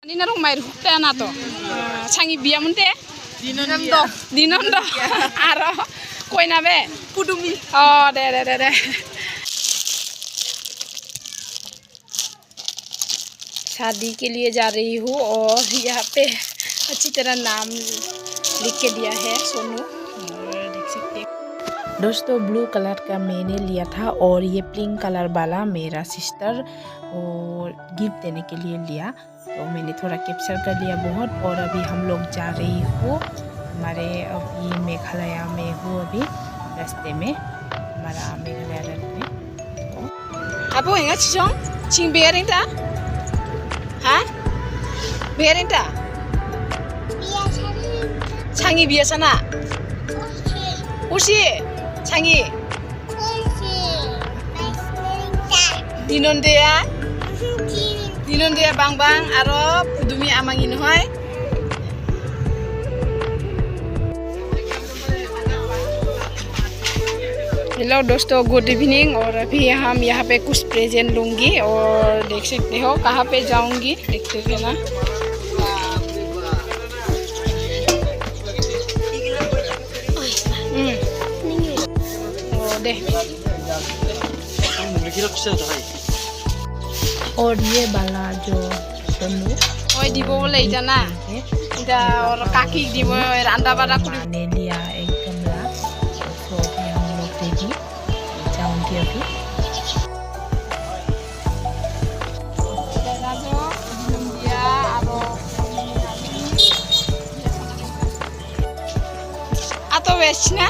Nina rong mai rukta na to. Changi biya munte? Dinondo. Aro. Koi na be? Pudumi. Oh, de. शादी के लिए जा रही हूँ और यहाँ पे अच्छी तरह नाम लिख के दिया है सोनू, देख सकते हैं। दोस्तों ब्लू कलर का मैंने लिया था और ये पिंक कलर वाला मेरा सिस्टर और गिफ्ट देने के लिए लिया, तो मैंने थोड़ा कैप्चर कर लिया बहुत। और अभी हम लोग जा रही हूँ हमारे अभी मेघालय में हूँ, अभी रास्ते में हमारा मेघालय में। आप होएगा चिचों चिंग बेरिंग था? हाँ बेरिंग था? 창이 비어서나 우시 창이 dinondeya bang aro pudumi amang ino hoy। Hello दोस्तों, गुड इवनिंग। और अभी हम यहाँ पे कुछ प्रेजेंट लूँगी और देख सकते हो कहाँ पे जाऊँगी, देखते थे ना। और ये वाला जो सोनू ओए दीबो ले जाना इधर और काकी दीबो और अंडा वाला ने लिया एक गमला, तो अभी हम लोग रेडी जाऊंगी अभी। atau wesnya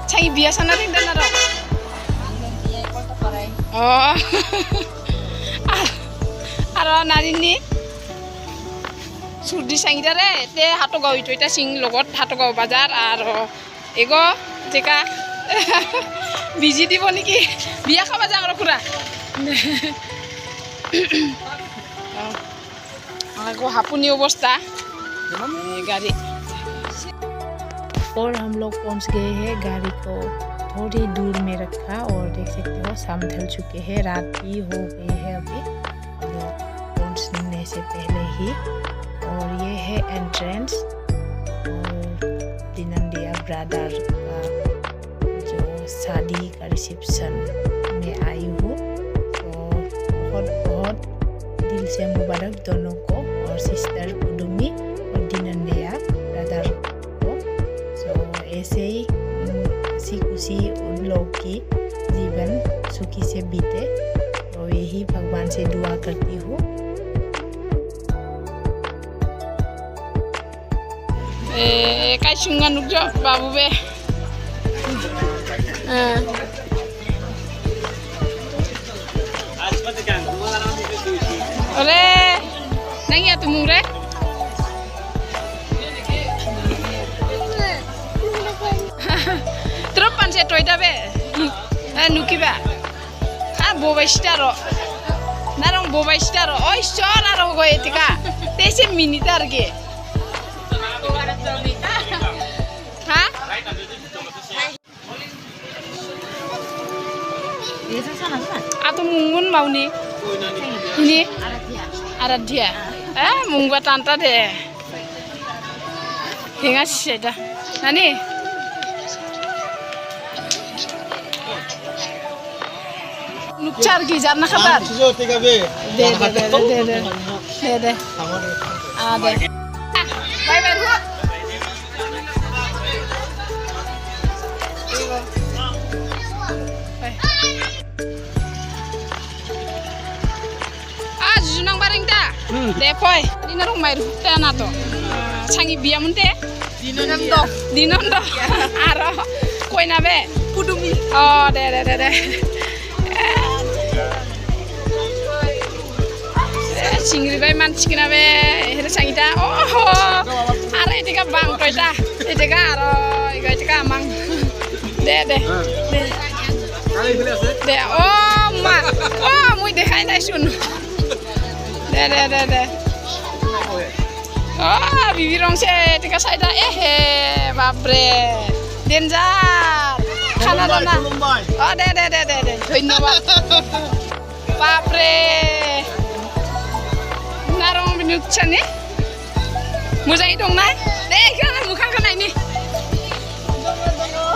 cai biasa nanti dan ada oh aro nari ni surdi sangi dare te hato gau itu ita sing logot hato gau bazar aro ego jeka biji dibo niki biya khaba jang ro pura aku hapuni अवस्था गाड़ी। और हम लोग पहुंच गए हैं, गाड़ी को थोड़ी दूर में रखा और देख सकते हो शाम ढल चुके हैं, रात भी हो गई है अभी पहुंचने से पहले ही। और ये है एंट्रेंस और दिनंदिया ब्रदर का जो शादी का रिसेप्शन में आई हूँ, तो बहुत दिल से मुबारक दोनों को और सिस्टर पुडुमी और दिनंदिया ब्रदर को। तो ऐसे ही खुशी उन लोग की जीवन सुखी से बीते, तो यही भगवान से दुआ करती हूँ। काय सुंगा नुकजो बाबू बे अरे नहीं है तुम रे terus pan saya toy dabe nuki ba ah boba staro narong boba staro oi stor aro go etika tese minitar ge ha esa sana kan atau mungun mau nih ini Aradhya munggu tanta deh hingga sih dah nani nukcar gijar nak kabar de ada bye bye junang baring ta depoy dina rong mai rukta na to changi biya munte dinondo aro koi na be pudumi oh de chingri bai man chikna be here changi ta oh are etika bang toy ta etika aro etika amang de oh ma oh mui dekhai nai sun de oh bibi rong se tika saida babre danger khana dona oh de ধন্যবাদ বাপরে নারং नुकसानि मोजाङै दंना दे इखौ मोखांखौ नायनि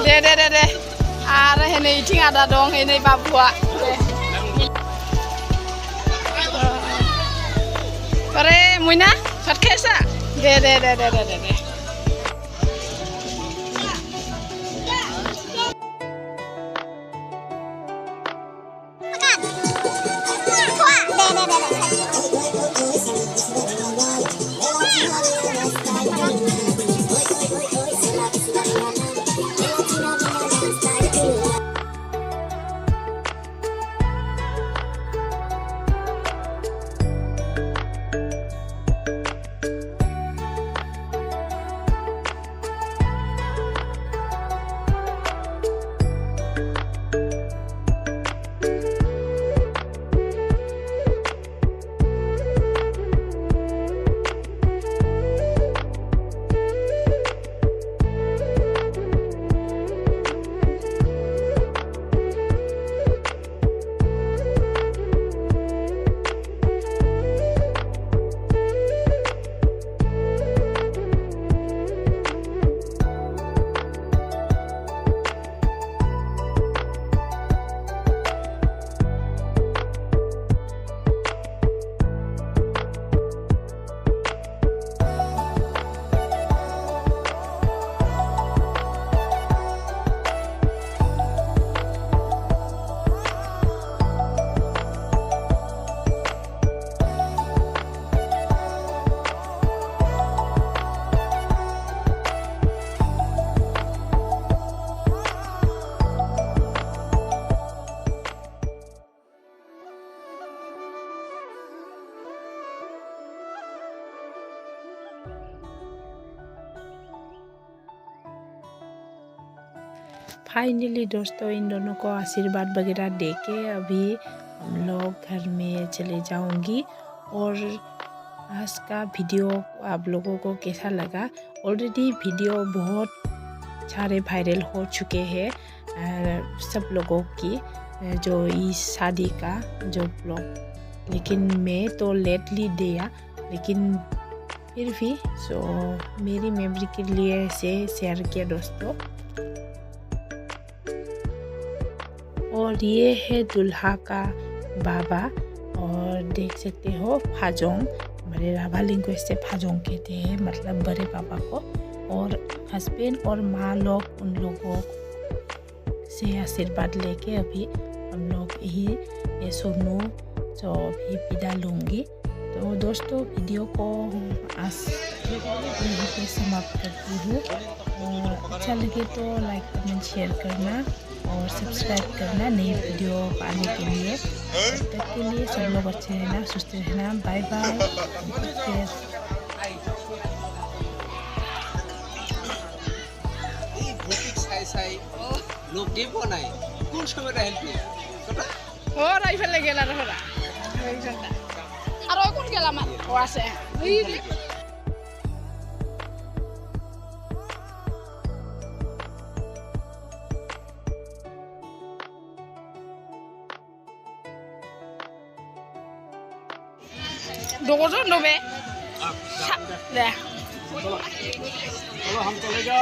दे आरो हेनै इथिं आदा दं हेनै बाबुआ अरे मैना भात खायसा दे फाइनली दोस्तों इन दोनों को आशीर्वाद वगैरह देके अभी हम लोग घर में चले जाऊंगी। और आज का वीडियो आप लोगों को कैसा लगा? ऑलरेडी वीडियो बहुत सारे वायरल हो चुके हैं सब लोगों की जो इस शादी का जो ब्लॉग, लेकिन मैं तो लेटली दिया, लेकिन फिर भी मेरी मेमोरी के लिए इसे शेयर किया दोस्तों। और ये है दूल्हा का बाबा और देख सकते हो फाजोंग, हमारे राभा लैंग्वेज से फाजोंग कहते हैं, मतलब बड़े पापा को। और हस्बैंड और माँ लोग उन लोगों से आशीर्वाद लेके अभी हम लोग यही सोनू जो भी विदा लूँगी। तो दोस्तों वीडियो को आज यहीं पे समाप्त करती हूँ। और अच्छा लगे तो लाइक कमेंट शेयर करना और सब्सक्राइब करना नई वीडियो पाने के लिए। तब तक के लिए सब लोग अच्छे रहना, सुस्त रहना, बाय बाय। लोग के बनाई कौन समय रहल पे हो राई फेले गेला रहरा आरो कोन गेला मा वासे दोगो नबे दे चलो हम चलेगा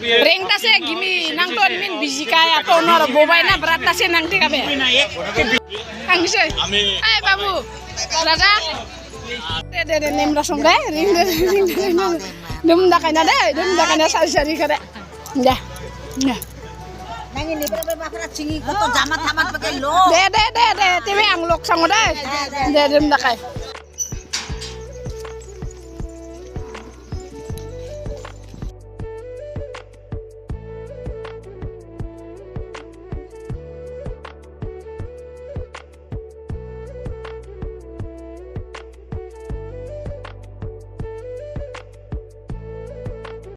Rengta se gimi nang ton min bijika atau nor bobai na berata se nang teka be. Kang se. Ay babu. Lada. De nem rasong de. Ring. Dum da kana de. Dum da kana sari kare. Ya. Ya. Nang ini berapa bakra cingi ko to jamat tamat pakai lo. De. Tebe ang lok sang de. De dum da kai.